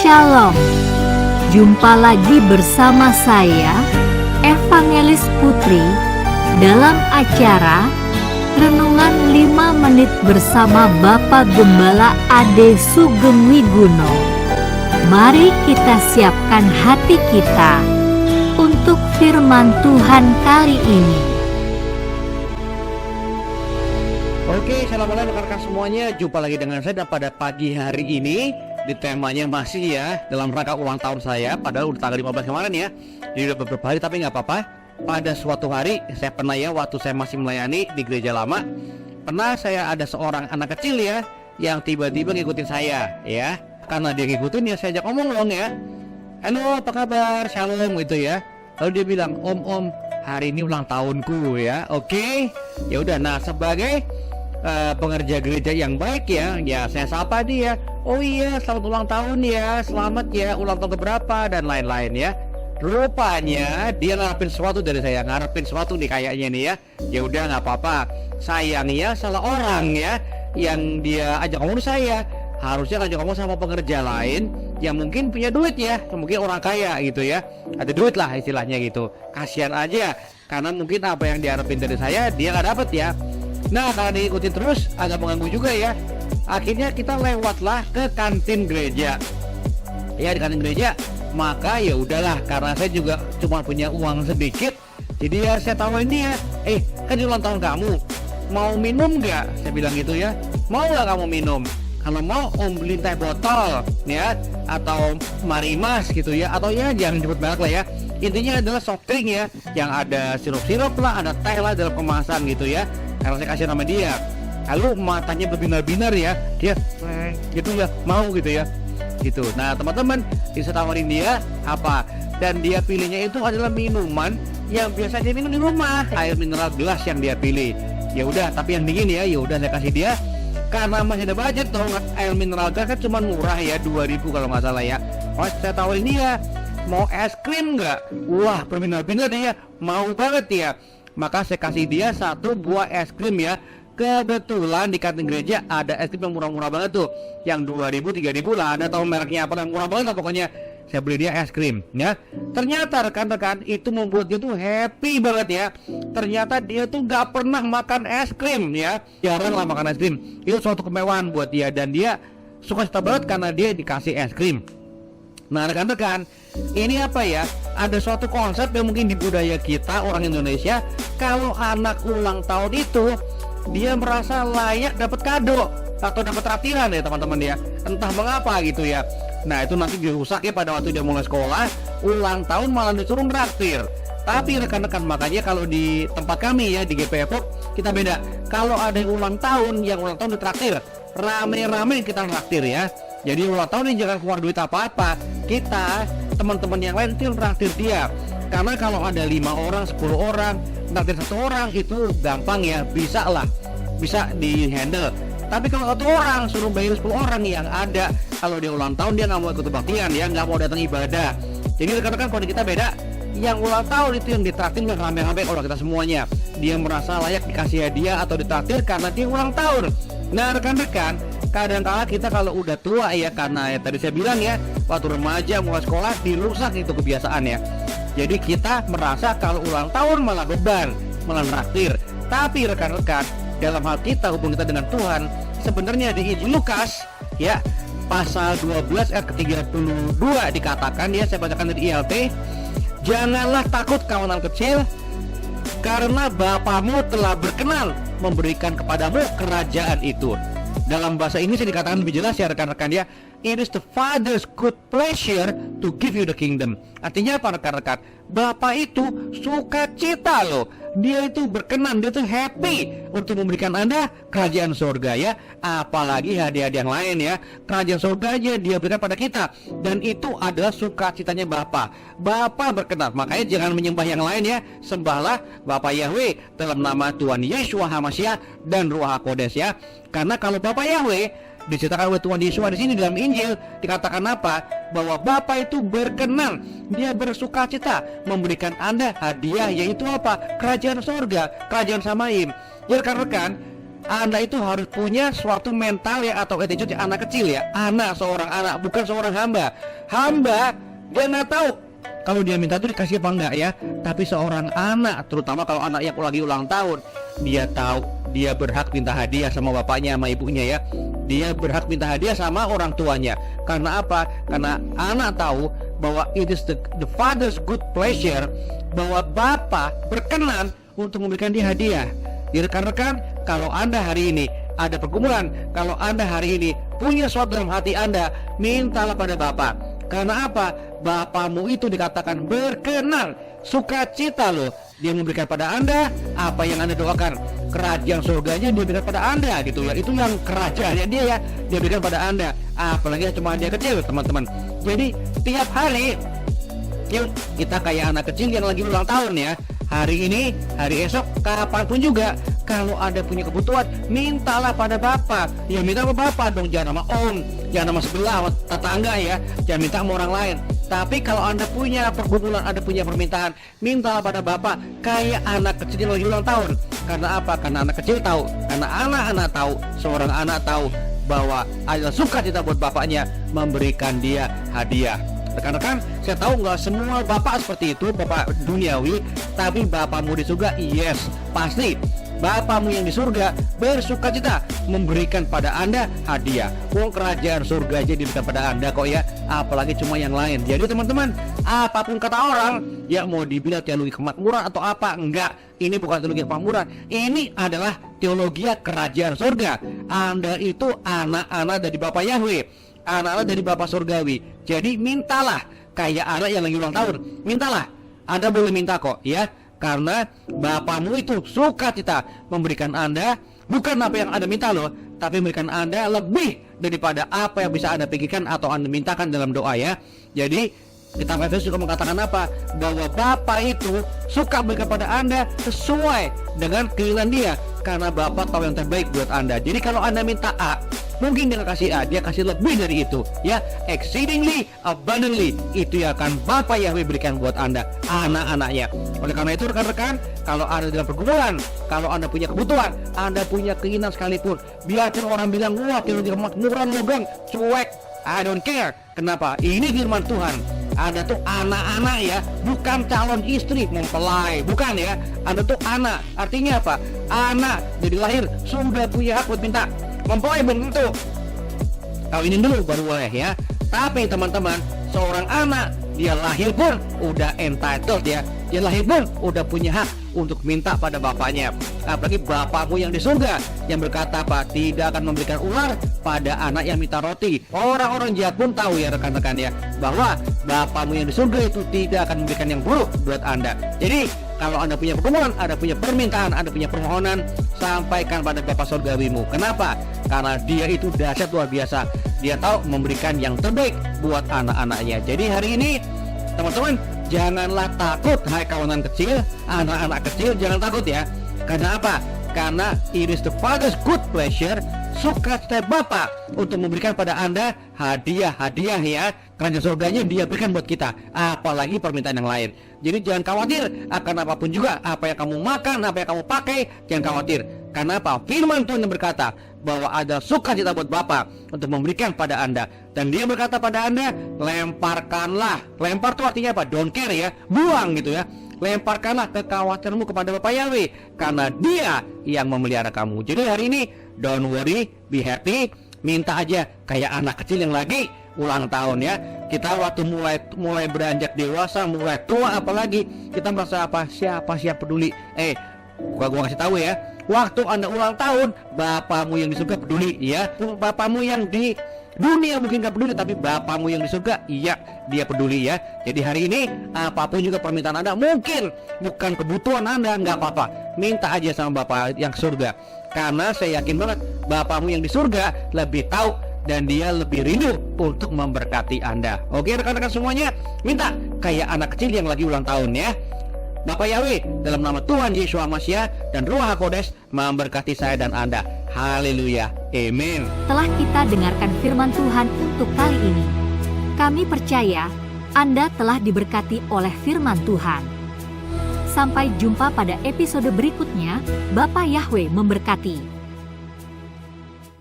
Shalom. Jumpa lagi bersama saya, Evangelis Putri, dalam acara Renungan 5 Menit bersama Bapak Gembala Ade Sugeng Wiguno. Mari kita siapkan hati kita untuk firman Tuhan kali ini. Oke, assalamualaikum rekan-rekan semuanya. Jumpa lagi dengan saya pada pagi hari ini. Di temanya masih ya dalam rangka ulang tahun saya. Padahal udah tanggal 15 kemarin ya. Jadi udah beberapa hari tapi nggak apa-apa. Pada suatu hari saya pernah ya, waktu saya masih melayani di gereja lama, pernah saya ada seorang anak kecil ya yang tiba-tiba ngikutin saya ya. Karena dia ngikutin ya saya ajak ngomong dong ya. Halo, apa kabar? Shalom gitu ya. Lalu dia bilang, Om, hari ini ulang tahunku ya. Oke. Ya udah, nah sebagai pengerja gereja yang baik ya saya sapa dia. Oh iya, selamat ulang tahun ya, selamat ya, ulang tahun keberapa dan lain-lain ya. Rupanya dia ngarepin sesuatu dari saya, ngarepin sesuatu nih kayaknya nih ya. Ya udah nggak apa-apa. Sayangnya salah orang ya yang dia ajak ngomong saya. Harusnya ngajak ngomong sama pengerja lain yang mungkin punya duit ya, mungkin orang kaya gitu ya, ada duit lah istilahnya gitu. Kasihan aja karena mungkin apa yang diharapin dari saya dia nggak dapet ya. Nah karena diikutin terus agak mengganggu juga ya. Akhirnya kita lewatlah ke kantin gereja. Ya di kantin gereja, maka ya udahlah karena saya juga cuma punya uang sedikit. Jadi ya saya tawarin dia, kan di ulang tahun kamu, mau minum nggak? Saya bilang gitu ya. Mau nggak kamu minum? Kalau mau om beli teh botol ya, atau marimas gitu ya, atau ya jangan nyebut merek lah ya. Intinya adalah soft drink ya, yang ada sirup-sirup lah, ada teh lah dalam kemasan gitu ya. Karena saya kasih nama dia. Lalu matanya berbinar-binar ya, dia gitu ya, mau gitu ya, gitu. Nah teman-teman, bisa tawarin dia apa? Dan dia pilihnya itu adalah minuman yang biasa dia minum di rumah, air mineral gelas yang dia pilih. Ya udah, tapi yang dingin ya, ya udah saya kasih dia. Karena masih ada budget dong, air mineral gas kan cuma murah ya, 2.000 kalau nggak salah ya. Oh, saya tawarin dia, mau es krim nggak? Wah, berbinar-binar ya, mau banget ya. Maka saya kasih dia 1 buah es krim ya. Kebetulan di kantin gereja ada es krim yang murah-murah banget tuh, yang 2.000, 3.000 lah, ada tahu mereknya apa, yang murah banget lah pokoknya. Saya beli dia es krim ya. Ternyata rekan-rekan itu membuat dia tuh happy banget ya. Ternyata dia tuh gak pernah makan es krim ya. Jarang lah makan es krim. Itu suatu kemewahan buat dia. Dan dia suka banget karena dia dikasih es krim. Nah rekan-rekan, ini apa ya, ada suatu konsep yang mungkin di budaya kita orang Indonesia, kalau anak ulang tahun itu dia merasa layak dapat kado atau dapat traktiran ya teman-teman ya. Entah mengapa gitu ya. Nah itu nanti dirusak ya pada waktu dia mulai sekolah, ulang tahun malah disuruh traktir. Tapi rekan-rekan, makanya kalau di tempat kami ya di GPFO kita beda. Kalau ada yang ulang tahun ditraktir, rame-rame kita traktir ya. Jadi ulang tahun ini jangan keluar duit apa-apa. Kita, teman-teman yang lain itu traktir dia. Karena kalau ada 5 orang, 10 orang, traktir 1 orang itu gampang ya, bisa di handle. Tapi kalau 1 orang suruh bayar 10 orang yang ada, kalau dia ulang tahun dia nggak mau ikut kebaktian ya, nggak mau datang ibadah. Jadi rekan-rekan kalau kita beda, yang ulang tahun itu yang ditraktir yang rame-rame kalau kita semuanya. Dia merasa layak dikasih hadiah atau ditraktir karena dia ulang tahun. Nah rekan-rekan, kadang-kala kita kalau udah tua ya, karena ya tadi saya bilang ya, waktu remaja mulai sekolah dirusak itu kebiasaan ya. Jadi kita merasa kalau ulang tahun malah beban, malah traktir. Tapi rekan-rekan, dalam hal kita, hubungan kita dengan Tuhan, sebenarnya di Injil Lukas ya, pasal 12 ayat ke-32 dikatakan ya, saya bacakan dari ILT, janganlah takut kawan kecil, karena Bapamu telah berkenan memberikan kepadamu kerajaan itu. Dalam bahasa Inggris dikatakan lebih jelas ya rekan-rekan ya, it is the Father's good pleasure to give you the kingdom. Artinya apa rekan-rekan? Bapa itu suka cita loh, dia itu berkenan, dia itu happy untuk memberikan Anda kerajaan surga ya. Apalagi hadiah-hadiah yang lain ya, kerajaan surga aja dia berikan pada kita. Dan itu adalah sukacitanya Bapa. Bapa berkenan, makanya jangan menyembah yang lain ya. Sembahlah Bapa Yahweh dalam nama Tuhan Yeshua HaMashiach dan Ruach HaKodes ya. Karena kalau Bapa Yahweh diceritakan oleh Tuhan Yesus di sini dalam Injil, dikatakan apa? Bahwa Bapa itu berkenan, dia bersukacita memberikan Anda hadiah, yaitu apa? Kerajaan surga, kerajaan Samaim. Ya rekan-rekan, Anda itu harus punya suatu mental ya atau attitude yang anak kecil ya. Anak, seorang anak, bukan seorang hamba. Hamba dia nggak tahu kalau dia minta itu dikasih apa enggak ya. Tapi seorang anak, terutama kalau anak yang lagi ulang tahun, dia tahu dia berhak minta hadiah sama bapaknya sama ibunya ya. Dia berhak minta hadiah sama orang tuanya. Karena apa? Karena anak tahu bahwa it is the father's good pleasure, bahwa bapak berkenan untuk memberikan dia hadiah. Jadi rekan-rekan, kalau Anda hari ini ada pergumulan, kalau Anda hari ini punya sesuatu dalam hati Anda, mintalah pada Bapak. Karena apa? Bapamu itu dikatakan berkenan, sukacita loh. Dia memberikan pada Anda apa yang Anda doakan. Kerajaan surganya dia berikan pada Anda gitu ya. Itu yang kerajaannya dia ya, dia berikan pada Anda. Apalagi cuma dia kecil teman-teman. Jadi tiap hari yuk kita kayak anak kecil yang lagi ulang tahun ya. Hari ini, hari esok, kapanpun juga. Kalau Anda punya kebutuhan, mintalah pada Bapak. Ya minta sama Bapak dong, jangan sama Om, jangan sama sebelah, sama tetangga ya. Jangan minta sama orang lain. Tapi kalau Anda punya pergumulan, Anda punya permintaan, mintalah pada Bapak kayak anak kecil yang lagi ulang tahun. Karena apa? Karena anak kecil tahu, karena anak-anak tahu, seorang anak tahu bahwa adalah sukacita buat bapaknya memberikan dia hadiah. Rekan-rekan, saya tahu nggak semua bapak seperti itu, bapak duniawi, tapi bapakmu di surga, yes, pasti. Bapakmu yang di surga bersukacita memberikan pada Anda hadiah. Kerajaan surga aja diberikan pada Anda kok ya, apalagi cuma yang lain. Jadi teman-teman, apapun kata orang, ya mau dibilang teologi kemakmuran atau apa, enggak. Ini bukan teologi kemakmuran, ini adalah teologi kerajaan surga. Anda itu anak-anak dari Bapak Yahweh, anak-anak dari Bapak Surgawi. Jadi mintalah kayak anak yang lagi ulang tahun. Mintalah, Anda boleh minta kok ya. Karena Bapakmu itu sukacita memberikan Anda bukan apa yang Anda minta loh, tapi memberikan Anda lebih daripada apa yang bisa Anda pikirkan atau Anda mintakan dalam doa ya. Jadi kitab Efesus juga mengatakan apa? Bahwa Bapa itu suka memberikan pada Anda sesuai dengan keinginan dia. Karena Bapak tahu yang terbaik buat Anda. Jadi kalau Anda minta A, mungkin dia kasih A, dia kasih lebih dari itu ya, exceedingly abundantly. Itu yang akan Bapak Yahweh berikan buat Anda, anak-anaknya. Oleh karena itu rekan-rekan, kalau Anda dalam pergumulan, kalau Anda punya kebutuhan, Anda punya keinginan sekalipun, biarkan orang bilang, wah teologi kemakmuran logang, cuek, I don't care. Kenapa? Ini firman Tuhan. Anda tuh anak-anak ya, bukan calon istri mempelai, bukan ya. Anda tuh anak, artinya apa? Anak dari lahir sudah punya hak buat minta. Mempelai belum tentu, kawinin dulu baru boleh ya. Tapi teman-teman, seorang anak dia lahir pun udah entitled ya. Dia lahir pun udah punya hak untuk minta pada bapaknya. Apalagi Bapakmu yang di surga yang berkata apa? Tidak akan memberikan ular pada anak yang minta roti. Orang-orang jahat pun tahu ya rekan-rekan ya, bahwa Bapakmu yang di surga itu tidak akan memberikan yang buruk buat Anda. Jadi kalau Anda punya pergumulan, Anda punya permintaan, Anda punya permohonan, sampaikan pada Bapak Surgawimu. Kenapa? Karena dia itu dahsyat luar biasa. Dia tahu memberikan yang terbaik buat anak-anaknya. Jadi hari ini teman-teman, janganlah takut, hai kawanan kecil, anak-anak kecil, jangan takut ya. Karena apa? Karena it is the Father's good pleasure, sukacita Bapa untuk memberikan pada Anda hadiah-hadiah ya. Kerajaan surganya dia berikan buat kita, apalagi permintaan yang lain. Jadi jangan khawatir akan apapun juga, apa yang kamu makan, apa yang kamu pakai, jangan khawatir. Karena apa? Firman Tuhan yang berkata bahwa ada sukacita buat Bapa untuk memberikan pada Anda. Dan dia berkata pada Anda, lemparkanlah. Lempar itu artinya apa? Don't care ya, buang gitu ya. Lemparkanlah kekhawatiranmu kepada Bapak Yahweh, karena dia yang memelihara kamu. Jadi hari ini don't worry, be happy. Minta aja kayak anak kecil yang lagi ulang tahun ya. Kita waktu mulai beranjak dewasa, mulai tua apalagi, kita merasa apa? Siapa peduli? Gua kasih tahu ya. Waktu Anda ulang tahun, Bapakmu yang di surga peduli ya. Bapakmu yang di dunia mungkin gak peduli, tapi Bapakmu yang di surga, iya, dia peduli ya. Jadi hari ini apapun juga permintaan Anda, mungkin bukan kebutuhan Anda, nggak apa-apa, minta aja sama Bapak yang surga. Karena saya yakin banget Bapakmu yang di surga lebih tahu dan dia lebih rindu untuk memberkati Anda. Oke rekan-rekan semuanya, minta kayak anak kecil yang lagi ulang tahun ya. Bapak Yahweh, dalam nama Tuhan Yesus Masias dan Ruach HaKodes memberkati saya dan Anda. Haleluya, amin. Telah kita dengarkan firman Tuhan untuk kali ini. Kami percaya Anda telah diberkati oleh firman Tuhan. Sampai jumpa pada episode berikutnya. Bapak Yahweh memberkati.